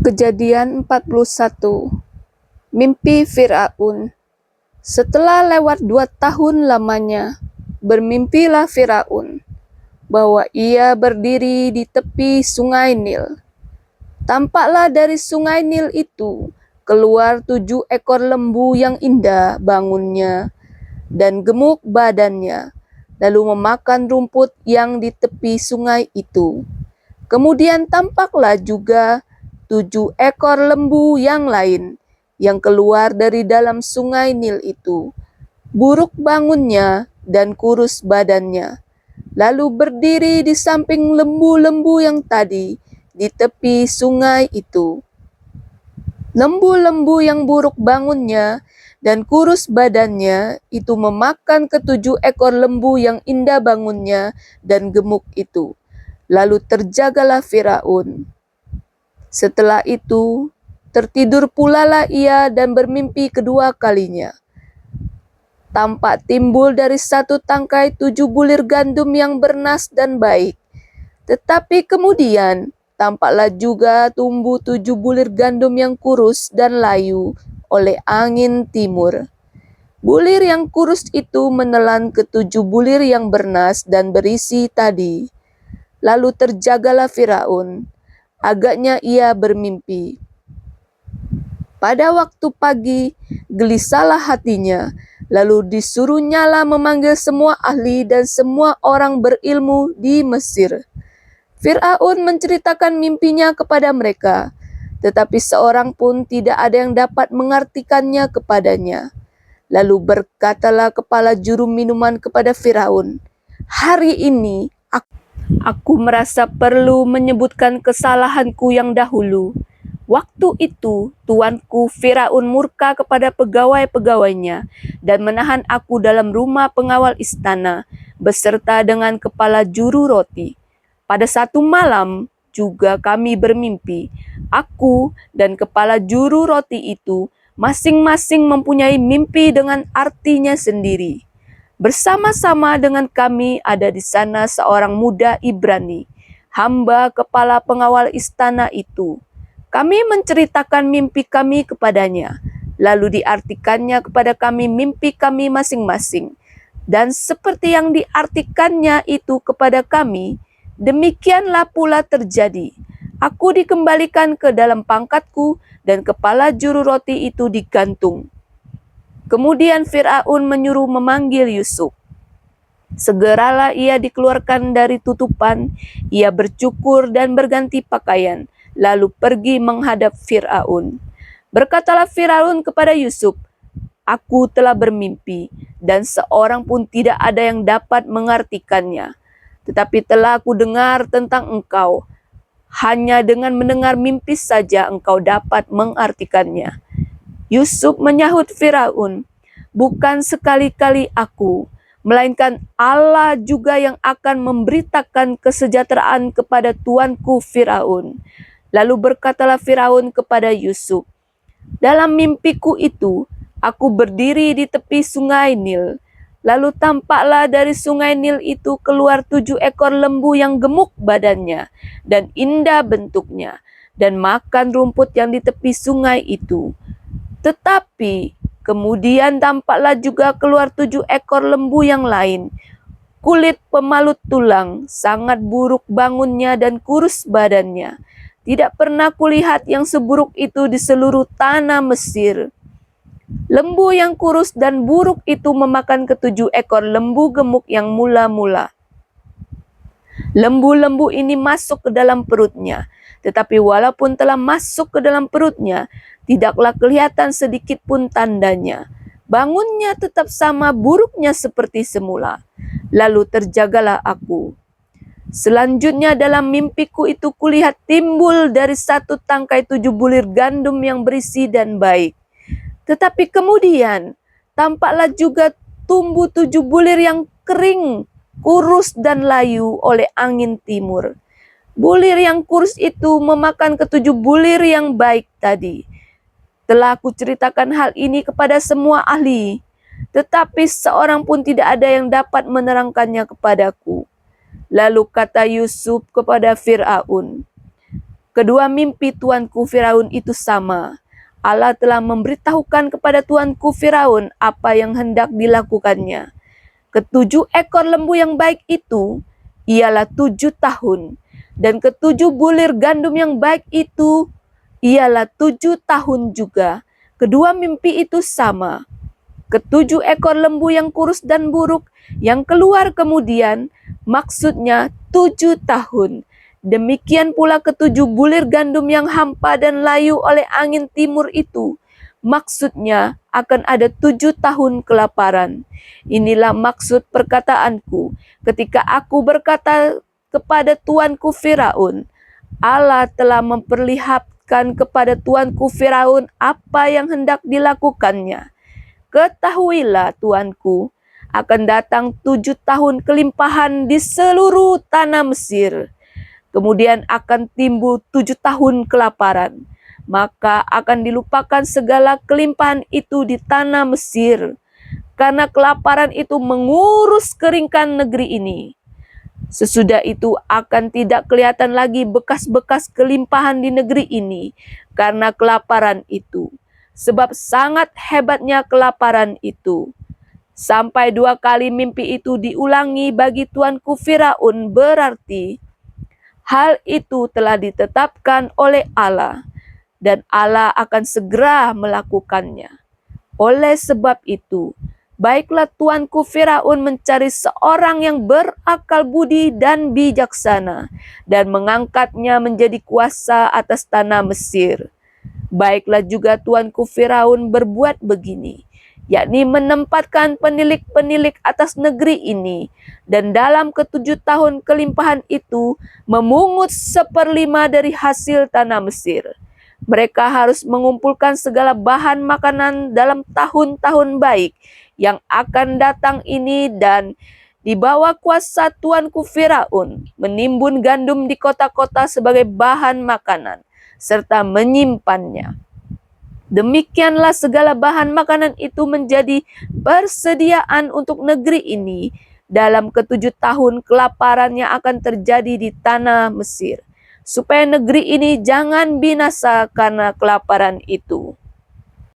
Kejadian 41. Mimpi Firaun. Setelah lewat 2 tahun lamanya, bermimpilah Firaun bahwa ia berdiri di tepi sungai Nil. Tampaklah dari sungai Nil itu keluar 7 ekor lembu yang indah bangunnya dan gemuk badannya, lalu memakan rumput yang di tepi sungai itu. Kemudian tampaklah juga 7 ekor lembu yang lain yang keluar dari dalam sungai Nil itu, buruk bangunnya dan kurus badannya, lalu berdiri di samping lembu-lembu yang tadi di tepi sungai itu. Lembu-lembu yang buruk bangunnya dan kurus badannya itu memakan ke-7 ekor lembu yang indah bangunnya dan gemuk itu. Lalu terjagalah Firaun. Setelah itu, tertidur pulalah ia dan bermimpi kedua kalinya. Tampak timbul dari satu tangkai 7 bulir gandum yang bernas dan baik. Tetapi kemudian, tampaklah juga tumbuh 7 bulir gandum yang kurus dan layu oleh angin timur. Bulir yang kurus itu menelan ke-7 bulir yang bernas dan berisi tadi. Lalu terjagalah Firaun. Agaknya ia bermimpi. Pada waktu pagi, gelisahlah hatinya, lalu disuruhnyalah memanggil semua ahli dan semua orang berilmu di Mesir. Firaun menceritakan mimpinya kepada mereka, tetapi seorang pun tidak ada yang dapat mengartikannya kepadanya. Lalu berkatalah kepala juru minuman kepada Firaun, "Hari ini aku merasa perlu menyebutkan kesalahanku yang dahulu. Waktu itu, tuanku Firaun murka kepada pegawai-pegawainya dan menahan aku dalam rumah pengawal istana beserta dengan kepala juru roti. Pada satu malam juga kami bermimpi. Aku dan kepala juru roti itu masing-masing mempunyai mimpi dengan artinya sendiri. Bersama-sama dengan kami ada di sana seorang muda Ibrani, hamba kepala pengawal istana itu. Kami menceritakan mimpi kami kepadanya, lalu diartikannya kepada kami mimpi kami masing-masing. Dan seperti yang diartikannya itu kepada kami, demikianlah pula terjadi. Aku dikembalikan ke dalam pangkatku dan kepala juru roti itu digantung." Kemudian Firaun menyuruh memanggil Yusuf. Segeralah ia dikeluarkan dari tutupan, ia bercukur dan berganti pakaian, lalu pergi menghadap Firaun. Berkatalah Firaun kepada Yusuf, "Aku telah bermimpi, dan seorang pun tidak ada yang dapat mengartikannya. Tetapi telah aku dengar tentang engkau. Hanya dengan mendengar mimpi saja engkau dapat mengartikannya." Yusuf menyahut Firaun, "Bukan sekali-kali aku, melainkan Allah juga yang akan memberitakan kesejahteraan kepada tuanku Firaun." Lalu berkatalah Firaun kepada Yusuf, "Dalam mimpiku itu, aku berdiri di tepi sungai Nil. Lalu tampaklah dari sungai Nil itu keluar 7 ekor lembu yang gemuk badannya dan indah bentuknya, dan makan rumput yang di tepi sungai itu. Tetapi kemudian tampaklah juga keluar 7 ekor lembu yang lain, kulit pemalut tulang, sangat buruk bangunnya dan kurus badannya. Tidak pernah kulihat yang seburuk itu di seluruh tanah Mesir. Lembu yang kurus dan buruk itu memakan ke-7 ekor lembu gemuk yang mula-mula. Lembu-lembu ini masuk ke dalam perutnya, tetapi walaupun telah masuk ke dalam perutnya, tidaklah kelihatan sedikit pun tandanya. Bangunnya tetap sama buruknya seperti semula. Lalu terjagalah aku. Selanjutnya dalam mimpiku itu kulihat timbul dari satu tangkai 7 bulir gandum yang berisi dan baik. Tetapi kemudian tampaklah juga tumbuh 7 bulir yang kering, kurus dan layu oleh angin timur. Bulir yang kurus itu memakan ke-7 bulir yang baik tadi. Telah aku ceritakan hal ini kepada semua ahli, tetapi seorang pun tidak ada yang dapat menerangkannya kepadaku. Lalu kata Yusuf kepada Firaun, Kedua mimpi tuanku Firaun itu sama. Allah telah memberitahukan kepada tuanku Firaun apa yang hendak dilakukannya. Ketujuh ekor lembu yang baik itu ialah 7 tahun, dan ketujuh bulir gandum yang baik itu ialah 7 tahun juga. Kedua mimpi itu sama. Ketujuh ekor lembu yang kurus dan buruk yang keluar kemudian, maksudnya 7 tahun. Demikian pula ketujuh bulir gandum yang hampa dan layu oleh angin timur itu, maksudnya akan ada 7 tahun kelaparan. Inilah maksud perkataanku ketika aku berkata kepada tuanku Firaun, Allah telah memperlihatkan kepada tuanku Firaun apa yang hendak dilakukannya. Ketahuilah tuanku, akan datang 7 tahun kelimpahan di seluruh tanah Mesir. Kemudian akan timbul 7 tahun kelaparan. Maka akan dilupakan segala kelimpahan itu di tanah Mesir. Karena kelaparan itu mengurus keringkan negeri ini. Sesudah itu akan tidak kelihatan lagi bekas-bekas kelimpahan di negeri ini. Karena kelaparan itu. Sebab sangat hebatnya kelaparan itu. Sampai 2 kali mimpi itu diulangi bagi tuanku Firaun, berarti hal itu telah ditetapkan oleh Allah, dan Allah akan segera melakukannya. Oleh sebab itu, baiklah tuanku Firaun mencari seorang yang berakal budi dan bijaksana, dan mengangkatnya menjadi kuasa atas tanah Mesir. Baiklah juga tuanku Firaun berbuat begini, yakni menempatkan penilik-penilik atas negeri ini, dan dalam ke-7 tahun kelimpahan itu memungut 1/5 dari hasil tanah Mesir. Mereka harus mengumpulkan segala bahan makanan dalam tahun-tahun baik yang akan datang ini, dan di bawah kuasa tuanku Firaun menimbun gandum di kota-kota sebagai bahan makanan, serta menyimpannya. Demikianlah segala bahan makanan itu menjadi persediaan untuk negeri ini dalam ke-7 tahun kelaparan yang akan terjadi di tanah Mesir, supaya negeri ini jangan binasa karena kelaparan itu.